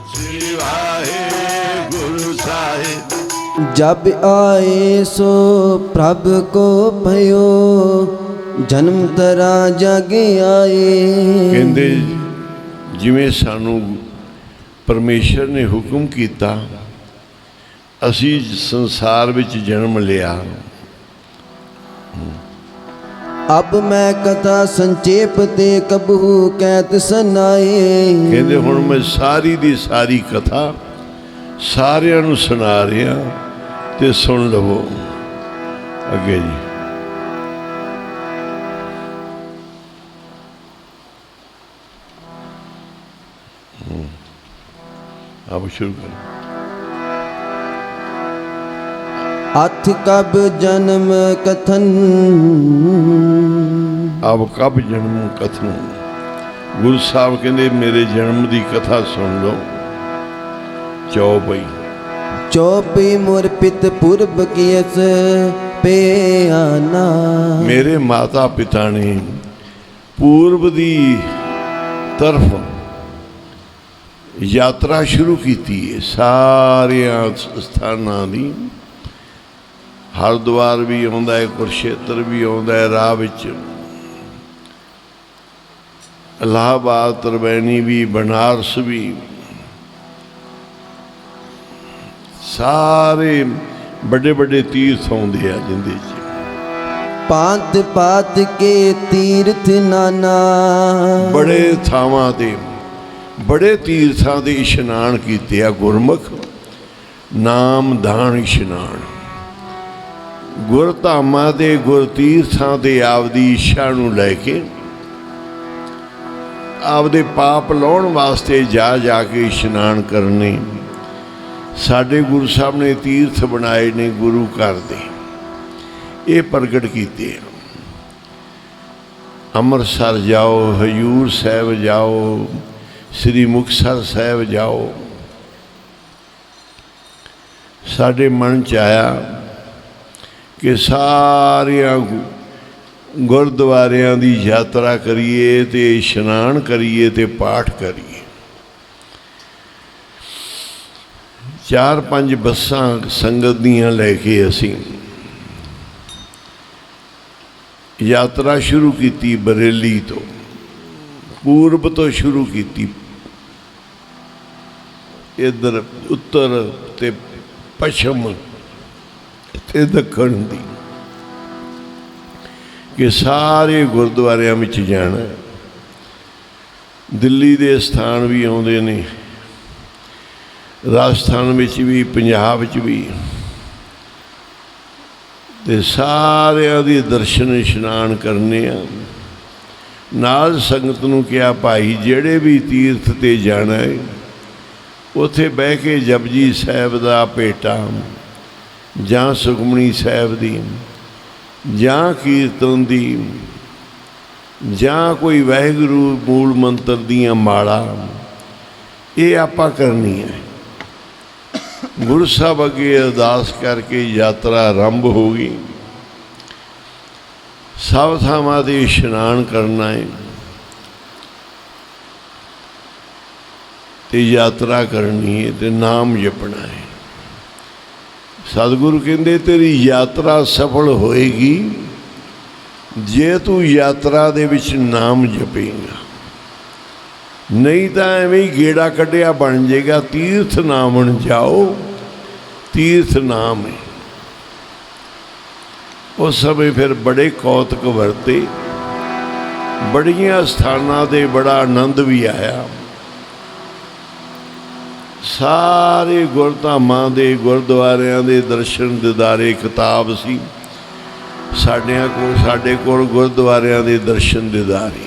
श्री वाहेगुरु साहिब। जब आए सो प्रभ को भयो, जन्म तरा जग आए। कहते जिवें सानू परमेश्वर ने हुक्म किया, असी संसार विच जन्म लिया। अब मैं कथा संचेप ते कबहू कैत सुनाए। कहते हुण मैं सारी दी सारी कथा सारियां नू सुना रहा, ते सुन लवो। अगे जी अब शुरू कर। अथ कब जन्म कथन, अब कब जन्म कथन। गुरु साहब कहते मेरे जन्म की कथा सुन लो। चौपई चौपी मोर पित पूर्व कियस पे आना। मेरे माता पिता ने पूर्व दी तरफ यात्रा शुरू की है, सारिया स्थानां दी। हरिद्वार भी आउंदा है, कुरुक्षेत्र भी आउंदा है, राह विच इलाहाबाद, त्रिवैनी भी, बनारस भी, सारे बड़े बड़े तीर्थ आउंदे आ जिंदे च। पांत पात के तीर्थ नाना, बड़े थावां ते बड़े तीर्थां दे इशनान कीते आ गुरमुख। नाम दान इशनान गुरधामां दे गुरतीर्थां दे आपदी इच्छा नूं लैके आपदे पाप लाउण वास्ते जा जा के इशनान करने। साडे गुरु साहब ने तीर्थ बनाए ने गुरु घर दे, ये प्रगट कीते। अमृतसर जाओ, हजूर साहब जाओ, श्री मुक्तसर साहब जाओ। साडे मन च आया कि सारिया गुरुद्वारियां दी यात्रा करिए, ते इशनान करिए, ते पाठ करिए। 4-5 बसां संगत दियां लैके असीं यात्रा शुरू की। बरेली तो पूर्व तो शुरू की, इधर उत्तर ते पश्चिम ते दखण दी, कि सारे गुरुद्वारियां विच जाना। दिल्ली दे स्थान भी आउंदे ने, राजस्थान विच भी, पंजाब विच भी, ते सारियां दी दर्शन इशनान करने आ। नाल संगत नूं कहा, भाई जिहड़े भी तीर्थ ते जाना है उत्थे बह के जपजी साहिब दा भेटा, जां सुखमनी साहिब दी, जां कीर्तन दी, जां कोई वाहिगुरू मूल मंत्र दियां माड़ा, ये आपां करनी है। गुरु साहब अगे अरदास करके यात्रा आरंभ हो गई। सब थावां ते इशनान करना है, ते यात्रा करनी है, ते नाम जपना है। सतगुरु कहते तेरी यात्रा सफल होएगी जे तू यात्रा दे विच नाम जपेगा, नहीं तो एवं ही गेड़ा कढ़िया बन जाएगा। तीर्थ नामन जाओ, तीर्थ नाम है। उस समय फिर बड़े कौतक वरते, बड़िया स्थानां दे बड़ा आनंद भी आया। सारे गुरधामां दे गुरुद्वारियां दे दर्शन दीदारे किताब सी साडे कोल गुरुद्वारियां दे दर्शन दीदारे।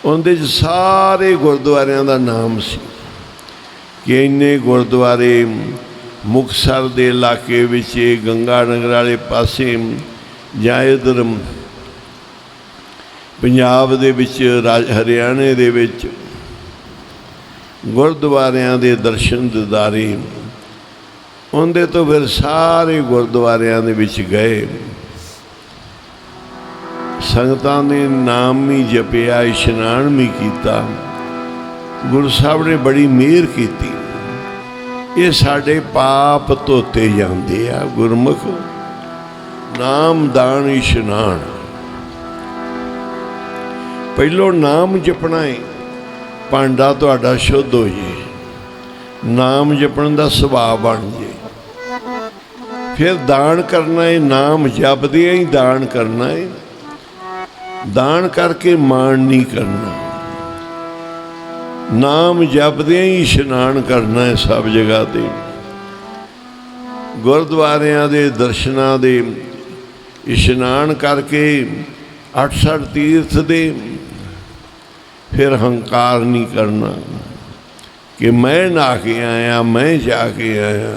उहदे च सारे गुरुद्वारियां दा नाम सी कि इन्ने गुरुद्वारे मुक्तसर दे इलाके विच, गंगा नगर वाले पासे, जां इधर पंजाब दे विच, हरियाणे दे विच गुरुद्वारियां दे दर्शन दीदारे। उहदे तो फिर सारे गुरुद्वारियां दे विच गए। ਸੰਗਤਾਂ ਨੇ ਨਾਮ ਵੀ ਜਪਿਆ, ਇਸ਼ਨਾਨ ਵੀ ਕੀਤਾ। ਗੁਰੂ ਸਾਹਿਬ ਨੇ ਬੜੀ ਮਿਹਰ ਕੀਤੀ। ਇਹ ਸਾਡੇ ਪਾਪ ਧੋਤੇ ਜਾਂਦੇ ਆ। ਗੁਰਮੁਖ ਨਾਮ ਦਾਨ ਇਸ਼ਨਾਨ, ਪਹਿਲੋਂ ਨਾਮ ਜਪਣਾ ਹੈ, ਭਾਂਡਾ ਤੁਹਾਡਾ ਸ਼ੁੱਧ ਹੋ ਜੇ, ਨਾਮ ਜਪਣ ਦਾ ਸੁਭਾਅ ਬਣ ਜੇ। ਫਿਰ ਦਾਨ ਕਰਨਾ ਹੈ, ਨਾਮ ਜਪਦਿਆਂ ਹੀ ਦਾਨ ਕਰਨਾ ਹੈ। ਦਾਨ ਕਰਕੇ ਮਾਣ ਨਹੀਂ ਕਰਨਾ, ਨਾਮ ਜਪਦਿਆਂ ਹੀ ਇਸ਼ਨਾਨ ਕਰਨਾ ਹੈ। ਸਭ ਜਗ੍ਹਾ 'ਤੇ ਗੁਰਦੁਆਰਿਆਂ ਦੇ ਦਰਸ਼ਨਾਂ ਦੇ ਇਸ਼ਨਾਨ ਕਰਕੇ 68 ਤੀਰਥ ਦੇ, ਫਿਰ ਹੰਕਾਰ ਨਹੀਂ ਕਰਨਾ ਕਿ ਮੈਂ ਨਹਾ ਕੇ ਆਇਆ, ਮੈਂ ਜਾ ਕੇ ਆਇਆ।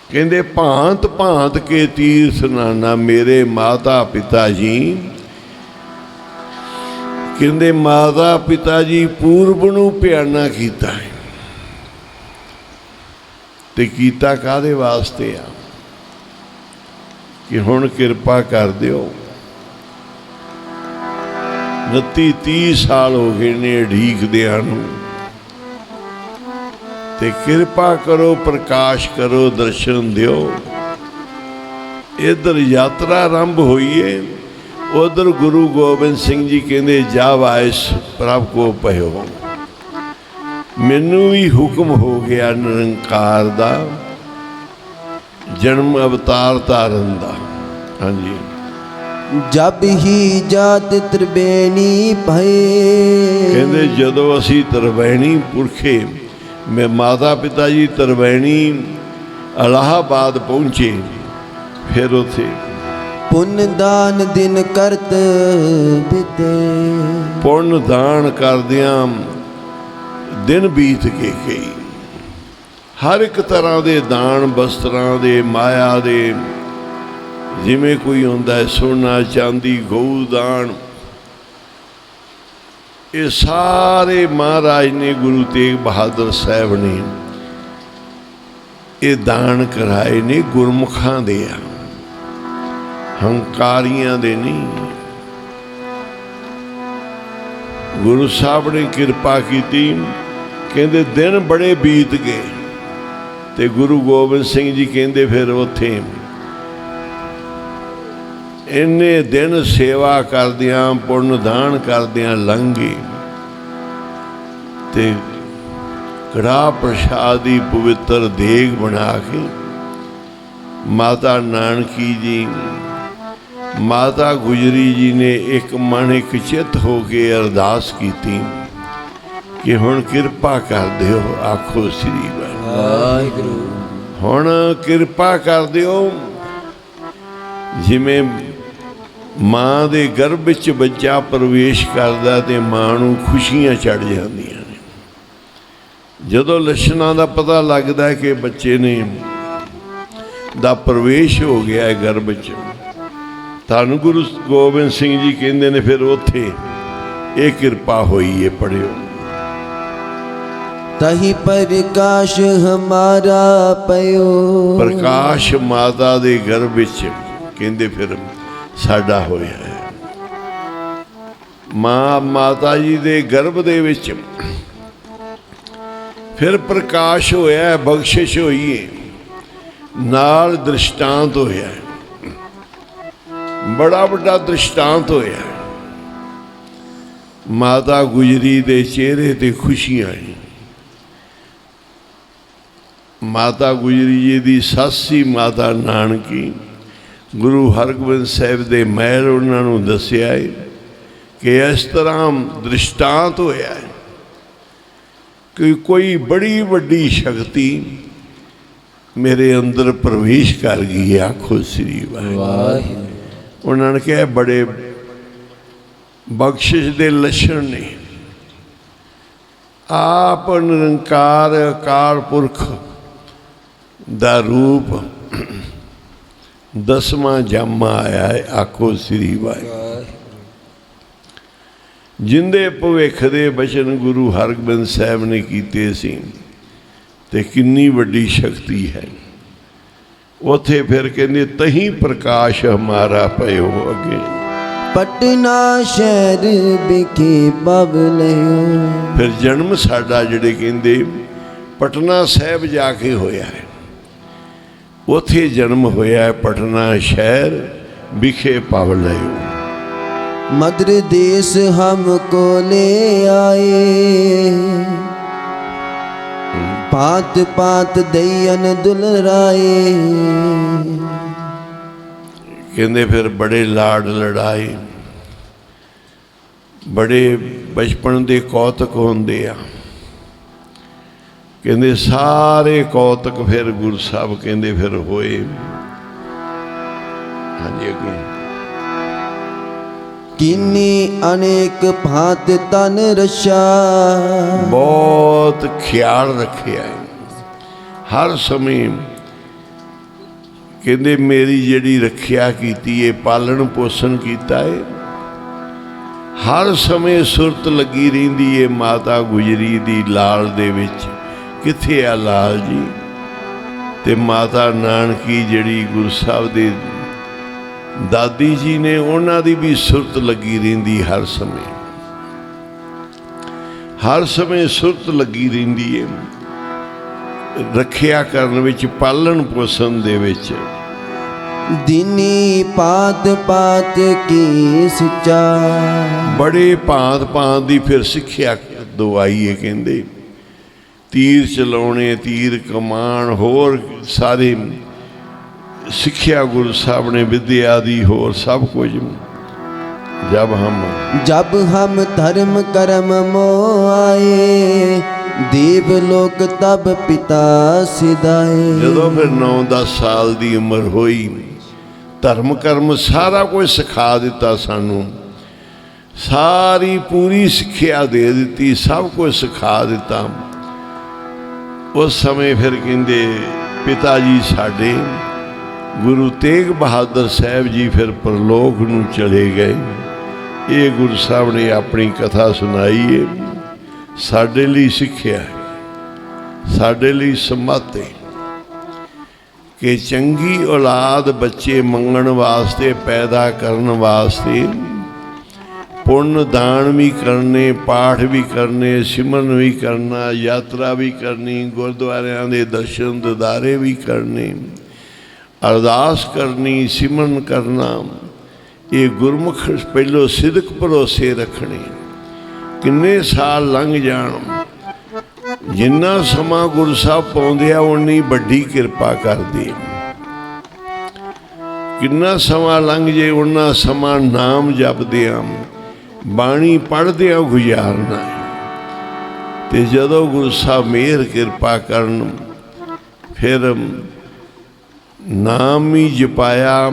ਕਹਿੰਦੇ ਭਾਂਤ ਭਾਂਤ ਕੇ ਤੀਰਥ ਨਾਨਾ ਮੇਰੇ ਮਾਤਾ ਪਿਤਾ ਜੀ। ਕਹਿੰਦੇ ਮਾਤਾ ਪਿਤਾ ਜੀ ਪੂਰਬ ਨੂੰ ਪਿਆਨਾ ਕੀਤਾ ਹੈ, ਤੇ ਕੀਤਾ ਕਾਹਦੇ ਵਾਸਤੇ ਆ ਕਿ ਹੁਣ ਕਿਰਪਾ ਕਰ ਦਿਓ। 29-30 ਸਾਲ ਹੋ ਗਏ ਨੇ ਉਡੀਕਦਿਆਂ ਨੂੰ, ਤੇ ਕਿਰਪਾ ਕਰੋ, ਪ੍ਰਕਾਸ਼ ਕਰੋ, ਦਰਸ਼ਨ ਦਿਓ। ਇੱਧਰ ਯਾਤਰਾ ਆਰੰਭ ਹੋਈਏ, ਉਧਰ ਗੁਰੂ ਗੋਬਿੰਦ ਸਿੰਘ ਜੀ ਕਹਿੰਦੇ ਜਾ ਵਾਇਸ ਪ੍ਰਭ ਕੋ ਭਇਓ। ਮੈਨੂੰ ਵੀ ਹੁਕਮ ਹੋ ਗਿਆ ਨਿਰੰਕਾਰ ਦਾ, ਜਨਮ ਅਵਤਾਰ ਧਾਰਨ ਦਾ। ਹਾਂਜੀ, ਜਬ ਹੀ ਜਾਤ ਤ੍ਰਿਬੇਣੀ ਭਏ। ਕਹਿੰਦੇ ਜਦੋਂ ਅਸੀਂ ਤ੍ਰਿਬੇਣੀ ਪੁਰਖੇ, ਮੈਂ ਮਾਤਾ ਪਿਤਾ ਜੀ ਤ੍ਰਿਬੇਣੀ ਇਲਾਹਾਬਾਦ ਪਹੁੰਚੇ, ਫਿਰ ਉੱਥੇ ਪੁੰਨ ਦਾਨ ਦਿਨ ਕਰਤ ਬਿਤੇ। ਪੁੰਨ ਦਾਨ ਕਰਦਿਆਂ ਦਿਨ ਬੀਤ ਕੇ ਗਈ। ਹਰ ਇੱਕ ਤਰ੍ਹਾਂ ਦੇ ਦਾਨ, ਬਸਤਰਾਂ ਦੇ, ਮਾਇਆ ਦੇ, ਜਿਵੇਂ ਕੋਈ ਹੁੰਦਾ ਹੈ ਸੋਨਾ ਚਾਂਦੀ, ਗਊ ਦਾਨ, ਇਹ ਸਾਰੇ ਮਹਾਰਾਜ ਨੇ, ਗੁਰੂ ਤੇਗ ਬਹਾਦਰ ਸਾਹਿਬ ਨੇ ਇਹ ਦਾਨ ਕਰਾਏ ਨੇ। ਗੁਰਮੁਖਾਂ ਦੇ ਆ, ਹੰਕਾਰੀਆਂ ਦੇ ਨਹੀਂ। ਗੁਰੂ ਸਾਹਿਬ ਨੇ ਕਿਰਪਾ ਕੀਤੀ। ਕਹਿੰਦੇ ਦਿਨ ਬੜੇ ਬੀਤ ਗਏ, ਤੇ ਗੁਰੂ ਗੋਬਿੰਦ ਸਿੰਘ ਜੀ ਕਹਿੰਦੇ ਫਿਰ ਉੱਥੇ ਇੰਨੇ ਦਿਨ ਸੇਵਾ ਕਰਦਿਆਂ, ਪੁੰਨ ਦਾਨ ਕਰਦਿਆਂ ਲੰਘ ਗਏ, ਤੇ ਕੜਾਹ ਪ੍ਰਸ਼ਾਦ ਦੀ ਪਵਿੱਤਰ ਦੇਗ ਬਣਾ ਕੇ ਮਾਤਾ ਨਾਨਕੀ ਜੀ, ਮਾਤਾ ਗੁਜਰੀ ਜੀ ਨੇ ਇੱਕ ਮਨ ਇੱਕ ਚਿੱਤ ਹੋ ਕੇ ਅਰਦਾਸ ਕੀਤੀ ਕਿ ਹੁਣ ਕਿਰਪਾ ਕਰ ਦਿਓ। ਆਖੋ ਸ੍ਰੀ ਵਾਹਿਗੁਰੂ। ਹੁਣ ਕਿਰਪਾ ਕਰ ਦਿਓ। ਜਿਵੇਂ ਮਾਂ ਦੇ ਗਰਭ ਵਿੱਚ ਬੱਚਾ ਪ੍ਰਵੇਸ਼ ਕਰਦਾ ਤੇ ਮਾਂ ਨੂੰ ਖੁਸ਼ੀਆਂ ਚੜ ਜਾਂਦੀਆਂ ਨੇ। ਜਦੋਂ ਲੱਛਣਾਂ ਦਾ ਪਤਾ ਲੱਗਦਾ ਕਿ ਬੱਚੇ ਨੇ ਦਾ ਪ੍ਰਵੇਸ਼ ਹੋ ਗਿਆ ਹੈ ਗਰਭ 'ਚ, ਧੰਨ ਗੁਰੂ ਗੋਬਿੰਦ ਸਿੰਘ ਜੀ ਕਹਿੰਦੇ ਨੇ ਫਿਰ ਉੱਥੇ ਇਹ ਕਿਰਪਾ ਹੋਈ ਹੈ। ਪੜਿਓ, ਤਹੀ ਪ੍ਰਕਾਸ਼ ਹਮਾਰਾ ਪਇਓ। ਪ੍ਰਕਾਸ਼ ਮਾਤਾ ਦੇ ਗਰਭ ਵਿੱਚ ਕਹਿੰਦੇ ਫਿਰ ਸਾਡਾ ਹੋਇਆ ਹੈ। ਮਾਤਾ ਜੀ ਦੇ ਗਰਭ ਦੇ ਵਿੱਚ ਫਿਰ ਪ੍ਰਕਾਸ਼ ਹੋਇਆ, ਬਖਸ਼ਿਸ਼ ਹੋਈ ਹੈ, ਨਾਲ ਦ੍ਰਿਸ਼ਟਾਂਤ ਹੋਇਆ, ਬੜਾ ਵੱਡਾ ਦ੍ਰਿਸ਼ਟਾਂਤ ਹੋਇਆ। ਮਾਤਾ ਗੁਜਰੀ ਦੇ ਚਿਹਰੇ ਤੇ ਖੁਸ਼ੀਆਂ ਆਈ। ਮਾਤਾ ਗੁਜਰੀ ਜੀ ਦੀ ਸੱਸ ਸੀ ਮਾਤਾ ਨਾਨਕੀ। ਗੁਰੂ ਹਰਗੋਬਿੰਦ ਸਾਹਿਬ ਦੇ ਮਹਿਲ ਉਹਨਾਂ ਨੂੰ ਦੱਸਿਆ ਹੈ ਕਿ ਇਸ ਤਰ੍ਹਾਂ ਦ੍ਰਿਸ਼ਟਾਂਤ ਹੋਇਆ ਹੈ ਕਿ ਕੋਈ ਬੜੀ ਵੱਡੀ ਸ਼ਕਤੀ ਮੇਰੇ ਅੰਦਰ ਪ੍ਰਵੇਸ਼ ਕਰ ਗਈ। ਆਖੋ ਸ੍ਰੀ ਵਾਹਿਗੁਰੂ। ਉਹਨਾਂ ਨੇ ਕਿਹਾ ਬੜੇ ਬਖਸ਼ਿਸ਼ ਦੇ ਲੱਛਣ ਨੇ। ਆਪ ਨਿਰੰਕਾਰ ਅਕਾਲ ਪੁਰਖ ਦਾ ਰੂਪ ਦਸਵਾਂ ਜਾਮਾ ਆਇਆ ਹੈ। ਆਖੋ ਸ੍ਰੀ ਵਾਹਿਗੁਰੂ। ਜਿੰਦੇ ਭਵਿੱਖ ਦੇ ਬਚਨ ਗੁਰੂ ਹਰਗੋਬਿੰਦ ਸਾਹਿਬ ਨੇ ਕੀਤੇ ਸੀ, ਤੇ ਕਿੰਨੀ ਵੱਡੀ ਸ਼ਕਤੀ ਹੈ। ਉੱਥੇ ਫਿਰ ਕਹਿੰਦੇ ਤਹੀਂ ਪ੍ਰਕਾਸ਼ ਹਮਾਰਾ ਪਇਓ ਅੱਗੇ ਪਟਨਾ ਸ਼ਹਿਰ ਵਿਖੇ ਪਵ ਲਿਓ। ਫਿਰ ਜਨਮ ਸਾਡਾ ਜਿਹੜੇ ਕਹਿੰਦੇ ਪਟਨਾ ਸਾਹਿਬ ਜਾ ਕੇ ਹੋਇਆ ਹੈ, ਉੱਥੇ ਜਨਮ ਹੋਇਆ ਹੈ ਪਟਨਾ ਸ਼ਹਿਰ ਵਿਖੇ ਪਵ ਲਿਓ। मद्र देश हमको ले आए, पात पात दैयन दुलराए। ਕਹਿੰਦੇ ਫਿਰ ਬੜੇ ਲਾਡ ਲੜਾਏ, ਬੜੇ ਬਚਪਨ ਦੇ ਕੌਤਕ ਹੁੰਦੇ ਆ। ਕਹਿੰਦੇ ਸਾਰੇ ਕੌਤਕ ਫਿਰ ਗੁਰੂ ਸਾਹਿਬ ਕਹਿੰਦੇ ਫਿਰ ਹੋਏ। ਹਾਂਜੀ ਅੱਗੇ किन्नी अनेक भांत तन रशा। ਬਹੁਤ ਖਿਆਲ ਰੱਖਿਆ ਹੈ ਹਰ ਸਮੇਂ। ਕਹਿੰਦੇ ਮੇਰੀ ਜਿਹੜੀ ਰੱਖਿਆ ਕੀਤੀ ਹੈ, ਪਾਲਣ ਪੋਸ਼ਣ ਕੀਤਾ ਹੈ, ਹਰ ਸਮੇਂ ਸੁਰਤ ਲੱਗੀ ਰਹਿੰਦੀ ਹੈ ਮਾਤਾ ਗੁਜਰੀ ਦੀ ਲਾਲ ਦੇ ਵਿੱਚ। ਕਿੱਥੇ ਆ ਲਾਲ ਜੀ? ਤੇ ਮਾਤਾ ਨਾਨਕੀ ਜਿਹੜੀ ਗੁਰੂ ਸਾਹਿਬ ਦੇ ਦਾਦੀ ਜੀ ਨੇ, ਉਹਨਾਂ ਦੀ ਵੀ ਸੁਰਤ ਲੱਗੀ ਰਹਿੰਦੀ ਹਰ ਸਮੇਂ, ਹਰ ਸਮੇਂ ਸੁਰਤ ਲੱਗੀ ਰਹਿੰਦੀ ਹੈ ਰੱਖਿਆ ਕਰਨ ਵਿੱਚ, ਪਾਲਣ ਪੋਸ਼ਣ ਦੇ ਵਿੱਚ। दिनी पात पात की सिचा। ਬੜੇ ਭਾਂਤ ਭਾਂਤ ਦੀ ਫਿਰ ਸਿੱਖਿਆ ਦਵਾਈ ਹੈ। ਕਹਿੰਦੇ ਤੀਰ ਚਲਾਉਣੇ, ਤੀਰ ਕਮਾਨ, ਹੋਰ ਸਾਰੇ ਸਿੱਖਿਆ ਗੁਰੂ ਸਾਹਿਬ ਨੇ ਵਿਦਿਆ ਦੀ, ਹੋਰ ਸਭ ਕੁਝ। जब हम धर्म कर्म मोह आए, देवलोक तब पिता सिधाए। ਜਦੋਂ ਫਿਰ 9-10 ਸਾਲ ਦੀ ਉਮਰ ਹੋਈ, ਧਰਮ ਕਰਮ ਸਾਰਾ ਕੁਝ ਸਿਖਾ ਦਿੱਤਾ ਸਾਨੂੰ, ਸਾਰੀ ਪੂਰੀ ਸਿੱਖਿਆ ਦੇ ਦਿੱਤੀ, ਸਭ ਕੁਝ ਸਿਖਾ ਦਿੱਤਾ। ਉਸ ਸਮੇਂ ਫਿਰ ਕਹਿੰਦੇ ਪਿਤਾ ਜੀ ਸਾਡੇ ਗੁਰੂ ਤੇਗ ਬਹਾਦਰ ਸਾਹਿਬ ਜੀ ਫਿਰ ਪਰਲੋਕ ਨੂੰ ਚਲੇ ਗਏ। ਇਹ ਗੁਰੂ ਸਾਹਿਬ ਨੇ ਆਪਣੀ ਕਥਾ ਸੁਣਾਈ ਹੈ, ਸਾਡੇ ਲਈ ਸਿੱਖਿਆ ਹੈ, ਸਾਡੇ ਲਈ ਸਮਤ ਹੈ ਕਿ ਚੰਗੀ ਔਲਾਦ ਬੱਚੇ ਮੰਗਣ ਵਾਸਤੇ, ਪੈਦਾ ਕਰਨ ਵਾਸਤੇ ਪੁੰਨ ਦਾਨ ਵੀ ਕਰਨੇ, ਪਾਠ ਵੀ ਕਰਨੇ, ਸਿਮਰਨ ਵੀ ਕਰਨਾ, ਯਾਤਰਾ ਵੀ ਕਰਨੀ, ਗੁਰਦੁਆਰਿਆਂ ਦੇ ਦਰਸ਼ਨ ਦਿਦਾਰੇ ਵੀ ਕਰਨੇ, ਅਰਦਾਸ ਕਰਨੀ, ਸਿਮਰਨ ਕਰਨਾ। ਇਹ ਗੁਰਮੁਖ ਪਹਿਲੋਂ ਸਿਦਕ ਭਰੋਸੇ ਰੱਖਣੇ। ਕਿੰਨੇ ਸਾਲ ਲੰਘ ਜਾਣ, ਜਿੰਨਾ ਸਮਾਂ ਗੁਰੂ ਸਾਹਿਬ ਪਾਉਂਦੇ ਆ ਉਨੀ ਵੱਡੀ ਕਿਰਪਾ ਕਰਦੇ। ਕਿੰਨਾ ਸਮਾਂ ਲੰਘ ਜੇ ਉਨਾ ਸਮਾਂ ਨਾਮ ਜਪਦਿਆਂ, ਬਾਣੀ ਪੜ੍ਹਦਿਆਂ ਗੁਜ਼ਾਰਨਾ ਹੈ। ਤੇ ਜਦੋਂ ਗੁਰੂ ਸਾਹਿਬ ਮਿਹਰ ਕਿਰਪਾ ਕਰਨ, ਫਿਰ ਨਾਮ ਵੀ ਜਪਾਇਆ,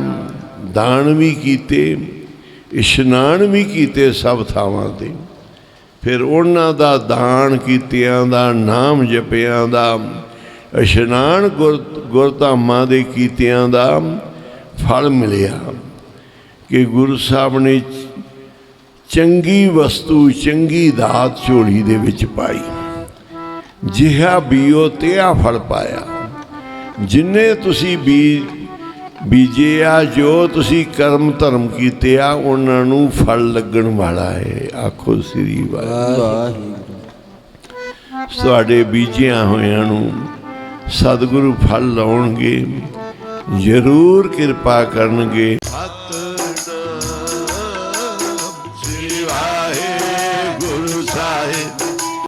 ਦਾਨ ਵੀ ਕੀਤੇ, ਇਸ਼ਨਾਨ ਵੀ ਕੀਤੇ ਸਭ ਥਾਵਾਂ 'ਤੇ। ਫਿਰ ਉਹਨਾਂ ਦਾ ਦਾਨ ਕੀਤਿਆਂ ਦਾ, ਨਾਮ ਜਪਿਆਂ ਦਾ, ਇਸ਼ਨਾਨ ਗੁਰਧਾਮਾਂ ਦੇ ਕੀਤਿਆਂ ਦਾ ਫਲ ਮਿਲਿਆ ਕਿ ਗੁਰੂ ਸਾਹਿਬ ਨੇ ਚੰਗੀ ਵਸਤੂ, ਚੰਗੀ ਦਾਤ ਝੋਲੀ ਦੇ ਵਿੱਚ ਪਾਈ। ਜਿਹਾ ਬੀਓ ਤਿਹਾ ਫਲ ਪਾਇਆ। ਜਿੰਨੇ ਤੁਸੀਂ ਬੀਜੇ ਆ, ਜੋ ਤੁਸੀਂ ਕਰਮ ਧਰਮ ਕੀਤੇ ਆ, ਉਹਨਾਂ ਨੂੰ ਫਲ ਲੱਗਣ ਵਾਲਾ ਹੈ। ਆਖੋ ਸ੍ਰੀ ਵਾਹਿਗੁਰੂ। ਤੁਹਾਡੇ ਬੀਜਿਆਂ ਹੋਇਆਂ ਨੂੰ ਸਤਿਗੁਰੂ ਫਲ ਲਾਉਣਗੇ, ਜ਼ਰੂਰ ਕਿਰਪਾ ਕਰਨਗੇ। ਸਤਿ ਸ੍ਰੀ ਵਾਹਿਗੁਰੂ ਸਾਹਿਬ।